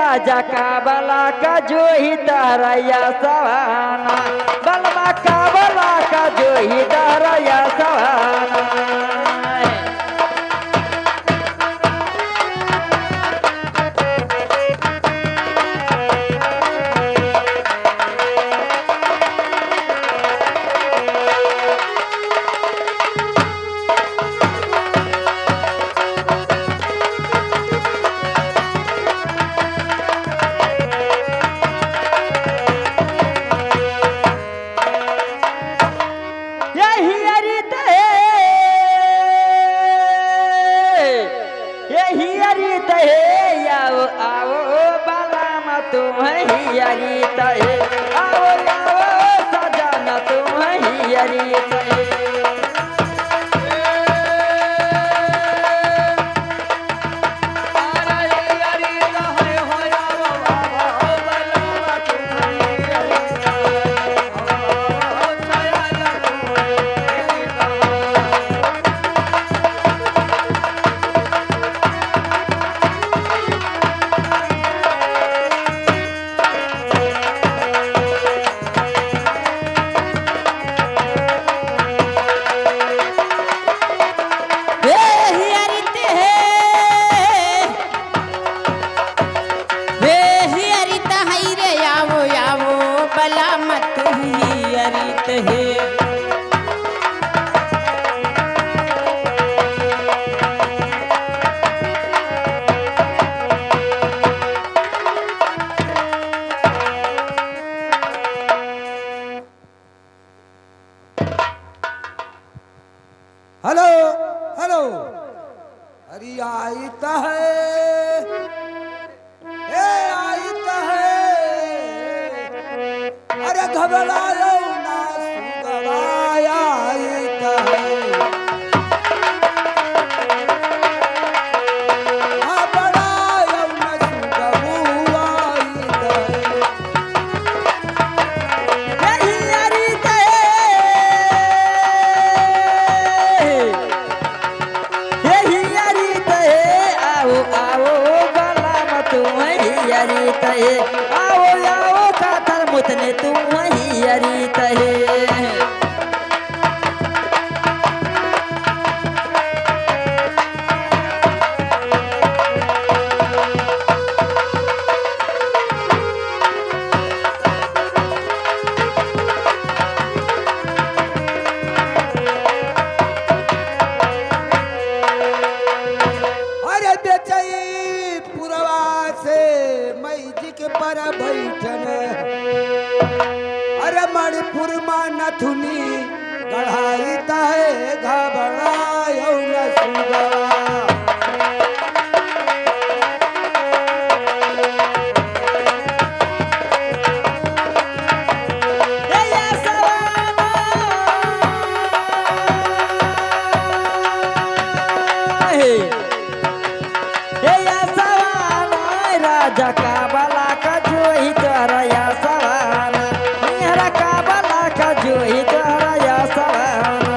राजा का बला का जो ही दहरया सवाना बलमा का बला का जो ही दहरया सवाना हेलो हेलो अरे आईता है ए आईता है अरे घबरायो ना सुगवाया आईता है घबरायो ना सुगवुआ आईता है आओ आओ कातर मुतने तू वही अरी तहे अरे बेचई पुरवा से मैजिक पर बैठन अरे मणिपुर में नथुनी गढ़ाई तहे घबरायो न सुगवा राजा का बला का जो ही तोहरा सवाना मेरा का बला का जो ही तोहरा सवाना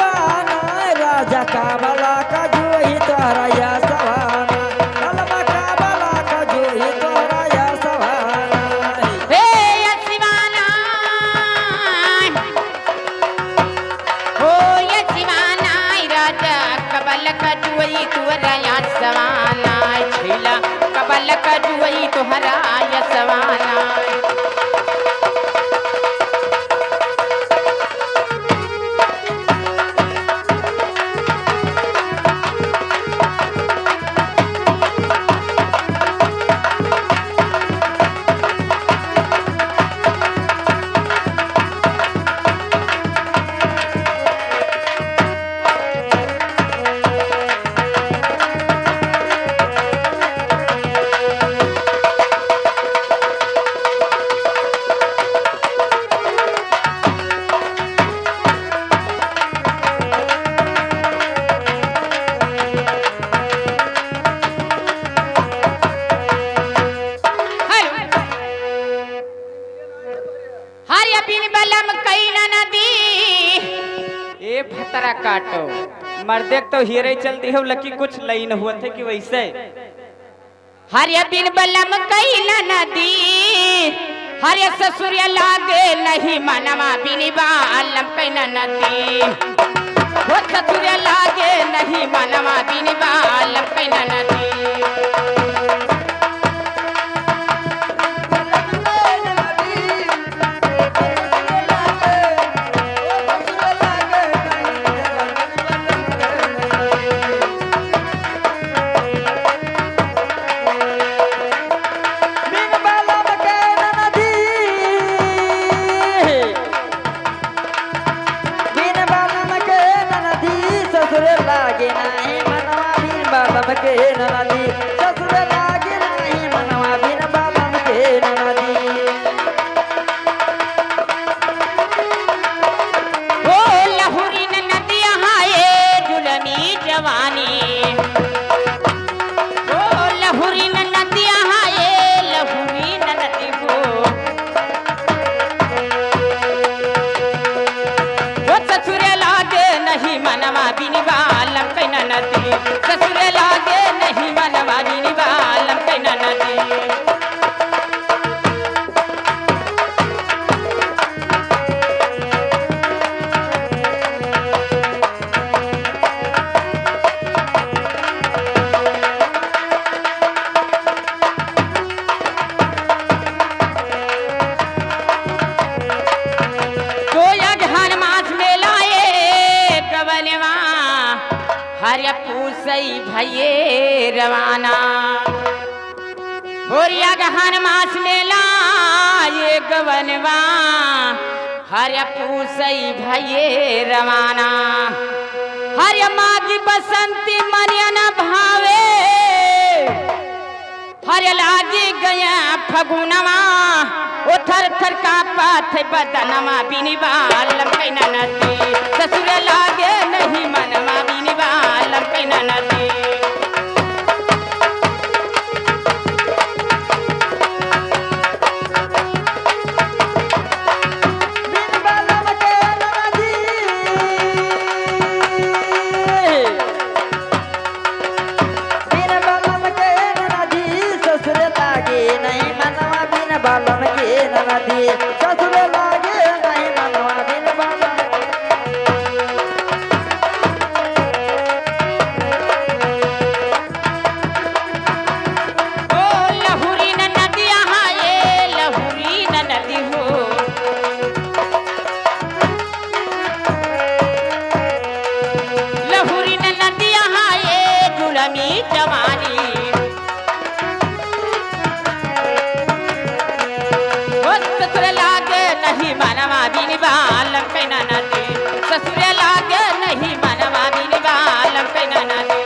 राजा का बला का जो ही तोहरा सवाना बलमा का बला का जो ही तोहरा सवाना हे यशिवाना हो यशिवाना राजा कबल का जुई तोहरा सवाना छिला कबल का जुई तोहरा सवाना ए भतरा काटो मर्दे तो हीरे चलती हो लकी कुछ लाइन हुआ थे कि वैसे हरे बिन बलम कैला नदी हरे ससुर लागे नहीं मनवा बिन बालम कैला नदी हो ससुर लागे नहीं मनवा बिन बालम कैला नदी भये रवाना होरिया गहन मास मेला ये गवनवा हर पूसई भये रवाना हर मागी बसंती मरियन भावे हर लागे गया फगुनवा ओ थर थर का पाथ बदनमा बिनी बालम कैना नदी ससुर लागे नहीं मनवा बिनी बालम कैना नदी बालम के नदी ससुर लागे नहीं मनवा बिन बालम ओ लहुरी न नदी हाँ ये लहुरी न नदी हो लहुरी न नदी हाँ ये जुलमी जवानी ससुर लागे नहीं मनवा बिन बालम कैना नदी ससुर लागे नहीं मनवा बिन बालम कैना नदी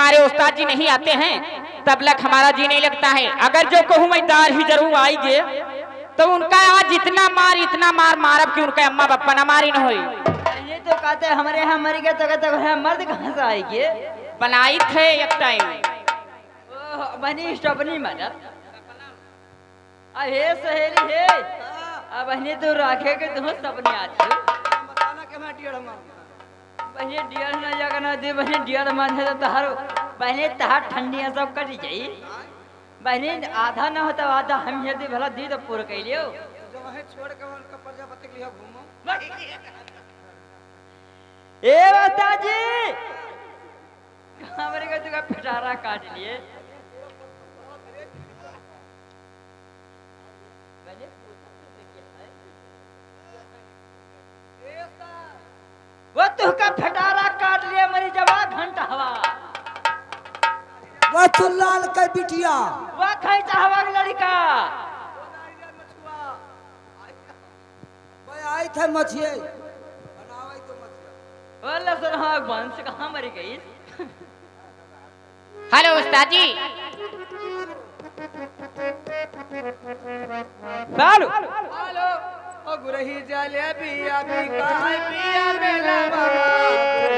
हमारे उस्ताद जी नहीं आते हैं तब लग हमारा जी नहीं लगता है। अगर जो कहूँ मैं दार ही जरूर आएंगे तो उनका आज इतना मार मारब कि उनका अम्मा बप्पा ना मारी न होई। ये तो कहते हमारे यहाँ मर गए तो कहते हैं मर्द कहाँ से आएंगे। बनाई थे एक टाइम बहनी स्टपनी मदद हे सहेली हे अब बहनी तो राखे के तुम सपने आज बहनी डियर न जगह न दे बहनी डियर मन है तो हर बहनी तहार ठंडियां सब कट जाई बहनी आधा न होता आधा हम यदि भला दी तो पूरा कर लियो छोड़ के उनका प्रजापति के लिए घूमो। ए माताजी हमारे का तुका पिटारा काट लिए वो तुका फटारा काट लिया मरी जवा घंटा हवा वह चुल्लाल के बिटिया वह खैचा हवा के लड़का भाई आई थे मछिए बनावे तो मछिया बोला सर हाँ वंश कहाँ मरी गई। हेलो उस्ताद जी हेलो हेलो ओ गुरही जाले पिया भी काय पिया मेला बाबा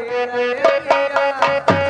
गुरही जाले पिया